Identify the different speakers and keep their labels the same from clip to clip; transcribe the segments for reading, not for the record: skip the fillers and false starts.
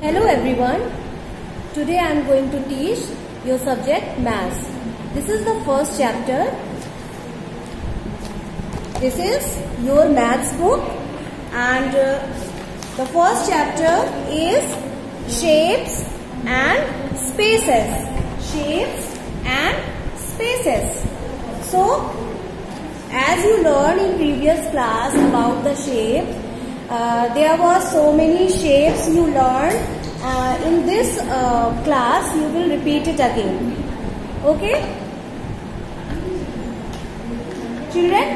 Speaker 1: Hello everyone. Today I am going to teach your subject maths. This is the first chapter. This is your maths book and the first chapter is shapes and spaces. Shapes and spaces. So as you learned in previous class about the shape, there were so many shapes you learned. In this class you will repeat it again. Okay? Children,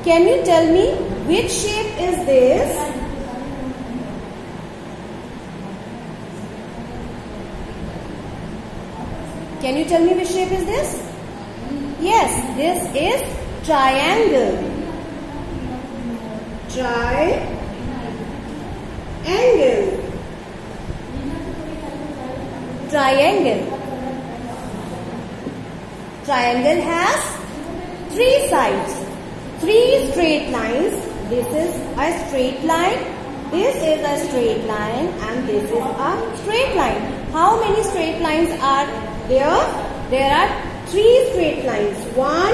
Speaker 1: can you tell me which shape is this? Can you tell me which shape is this? Yes, this is triangle. Triangle. Triangle. Triangle has three sides, three straight lines. This is a straight line, this is a straight line, and this is a straight line. How many straight lines are there? There are three straight lines, 1,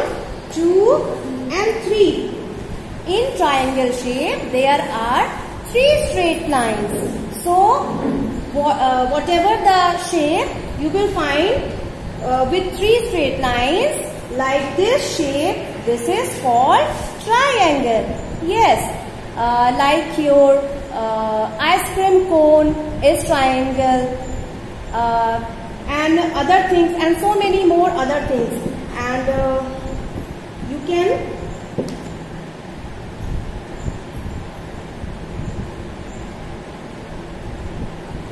Speaker 1: 2 and 3. In triangle shape there are three straight lines. So whatever the shape you will find with three straight lines, like this shape, this is called triangle. Yes, like your ice cream cone is triangle, and other things, and so many more other things. And you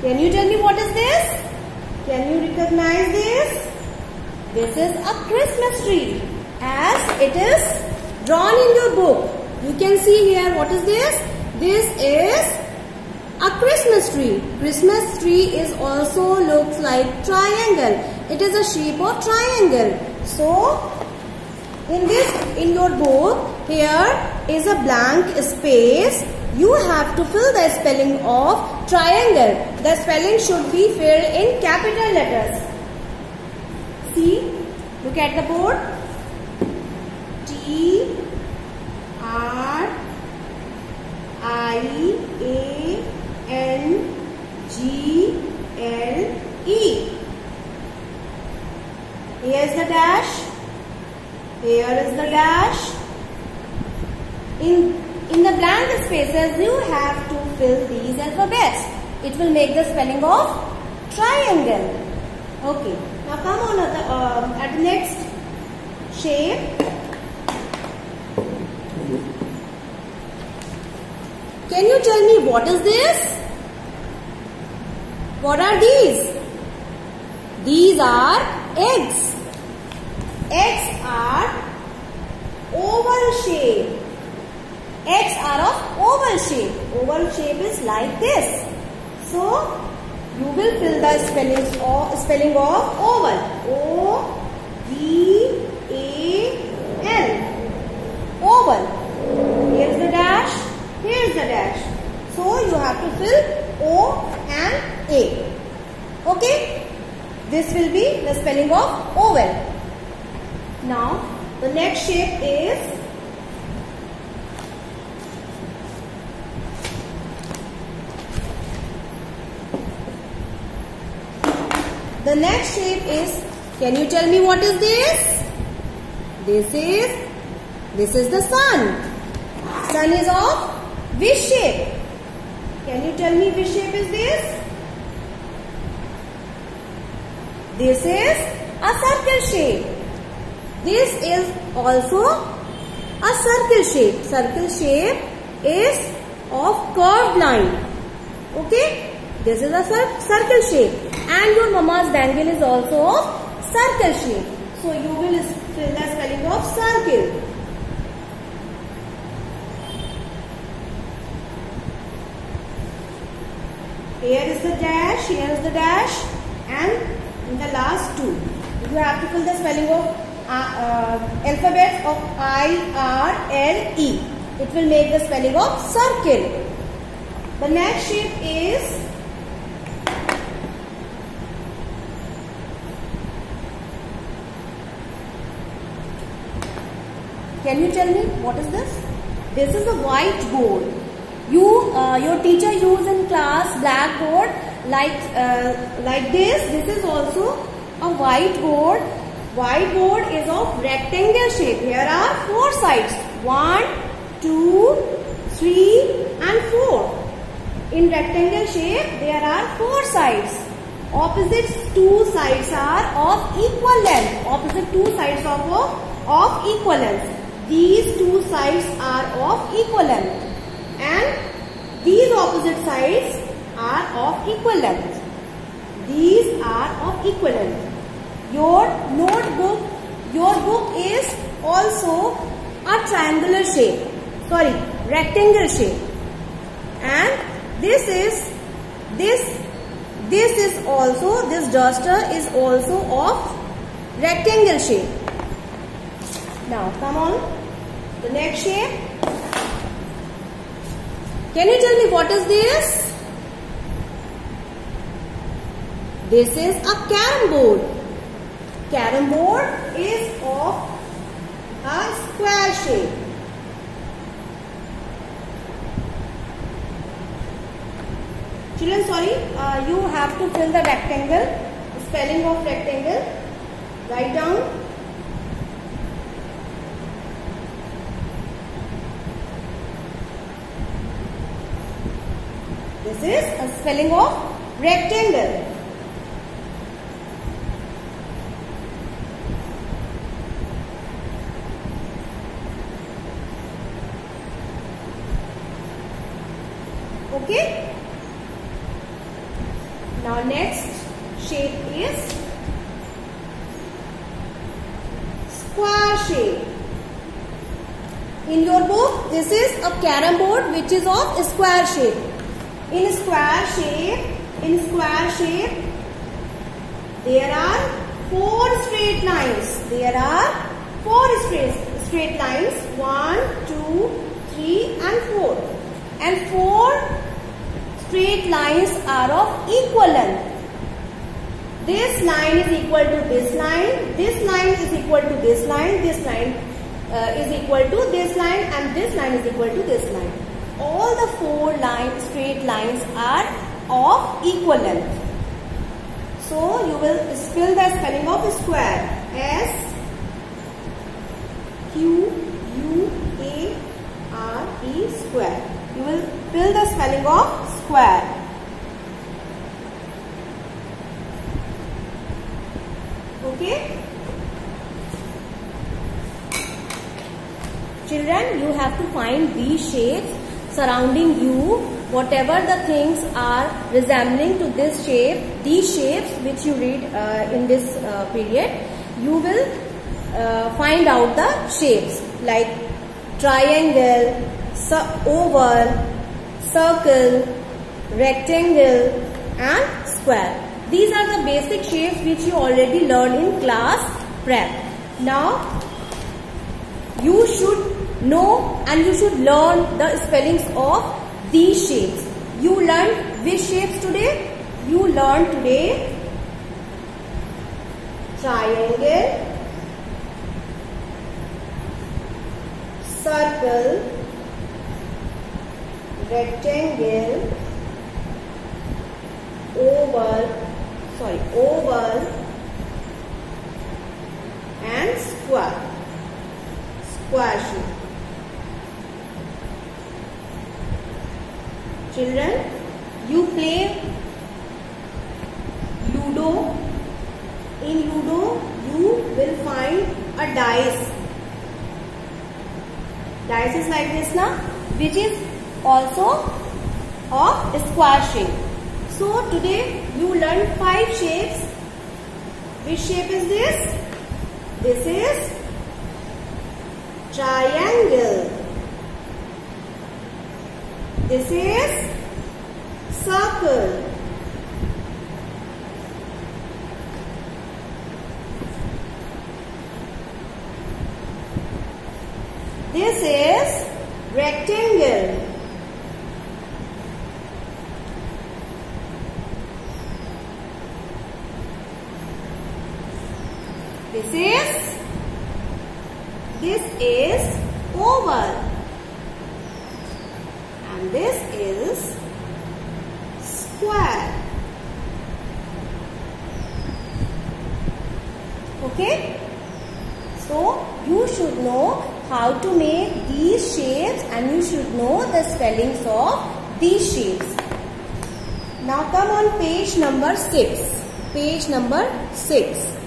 Speaker 1: can you tell me what is this? Can you recognize this? This is a Christmas tree, as it is drawn in your book. You can see here, what is this? This is a Christmas tree. Christmas tree is also looks like triangle. It is a shape of triangle. So in your book, here is a blank space. You have to fill the spelling of triangle. The spelling should be filled in capital letters. See, look at the board. T R I A N G L E. Here is the dash. Here is the dash. In the blank spaces, you have to fill these alphabets. It will make the spelling of triangle. Okay. Now come on at the next shape. Can you tell me what is this? What are these? These are eggs. Eggs are oval shape. Eggs are of oval shape. Oval shape is like this. So you will fill the spelling of oval. O-V-A-L. Oval. Here is the dash. Here is the dash. So you have to fill O and A. Okay? This will be the spelling of oval. Now the next shape is can you tell me what is this? This is the sun. Sun is of which shape? Can you tell me which shape is this? This is a circle shape. This is also a circle shape. Circle shape is of curved line. Okay? This is a circle shape. And your mama's bangle is also of circle shape. So you will fill the spelling of circle. Here is the dash, here is the dash, and in the last two. You have to fill the spelling of alphabets of I-R-L-E. It will make the spelling of circle. The next shape is Can you tell me what is this? This is a whiteboard. Your teacher use in class blackboard like this. This is also a whiteboard. Whiteboard is of rectangle shape. Here are 4 sides. 1, 2, 3 and 4. In rectangle shape there are 4 sides. Opposite 2 sides are of equal length. Opposite 2 sides of equal length. These 2 sides are of equal length. And these opposite sides are of equal length. These are of equal length. Your book is also a triangular shape. Rectangle shape. And this duster is also of rectangle shape. Now come on, the next shape. Can you tell me what is this? This is a carom board. Carom board is of a square shape. Children, you have to fill the rectangle, spelling of rectangle. Write down. This is a spelling of rectangle. Okay. Now next shape is square shape. In your book, this is a carom board which is of square shape. In square shape, there are 4 straight lines. There are 4 straight lines. 1, 2, 3 and 4. And 4 straight lines are of equal length. This line is equal to this line. This line is equal to this line. This line is equal to this line. And this line is equal to this line. All the 4 straight lines are of equal length. So you will spell the spelling of square. S-Q-U-A-R-E square. You will fill the spelling of square. Okay. Children, you have to find these shapes surrounding you. Whatever the things are resembling to this shape, these shapes which you read in this period, you will find out the shapes like triangle, oval, circle, rectangle and square. These are the basic shapes which you already learned in class prep. Now you should know and you should learn the spellings of these shapes. You learned which shapes today? You learned today triangle, circle, rectangle, oval and square shape. Children, you play Ludo. In Ludo, you will find a dice. Dice is like this, na? Which is also of square shape. So today you learned 5 shapes. Which shape is this? This is triangle. This is circle. This is rectangle. This is oval. And this is square. Okay? So, you should know how to make these shapes and you should know the spellings of these shapes. Now come on page number 6. Page number 6.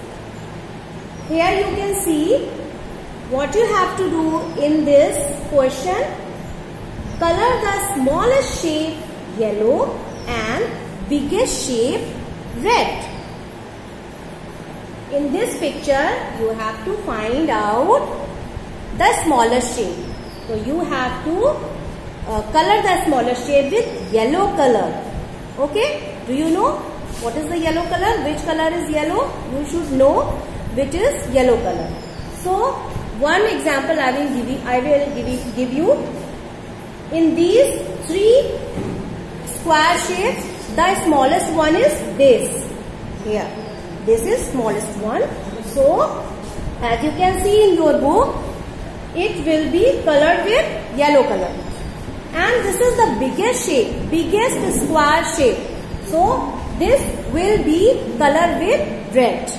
Speaker 1: Here you can see what you have to do in this question. Color the smallest shape yellow and biggest shape red. In this picture, you have to find out the smallest shape. So you have to color the smallest shape with yellow color. Okay? Do you know what is the yellow color? Which color is yellow? You should know which is yellow color. So one example I will give you. In these 3 square shapes, the smallest one is this. Here. This is smallest one. So, as you can see in your book, it will be colored with yellow color. And this is the biggest shape, biggest square shape. So, this will be colored with red.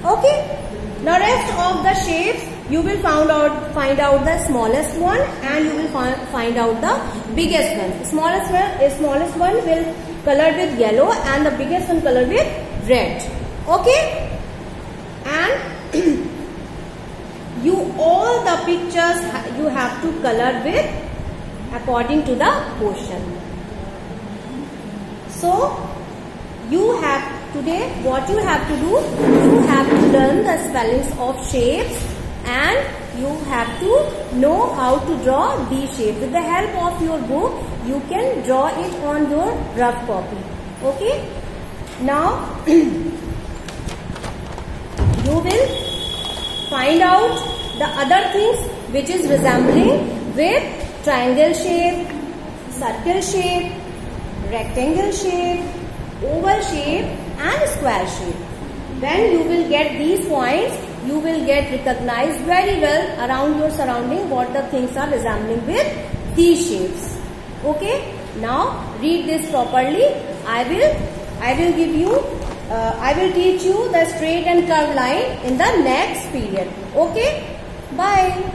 Speaker 1: Okay? Now, rest of the shapes, you will find out the smallest one and you will find out the biggest one. Smallest one will colored with yellow and the biggest one colored with red. Okay? And all the pictures you have to color with according to the question. So, today what you have to do, you have to learn the spellings of shapes and you have to know how to draw these shapes. With the help of your book, you can draw it on your rough copy. Okay? Now, you will find out the other things which is resembling with triangle shape, circle shape, rectangle shape, oval shape and square shape. When you will get these points, you will get recognized very well around your surrounding what the things are resembling with these shapes. Okay? Now read this properly. I will teach you the straight and curved line in the next period. Okay? Bye.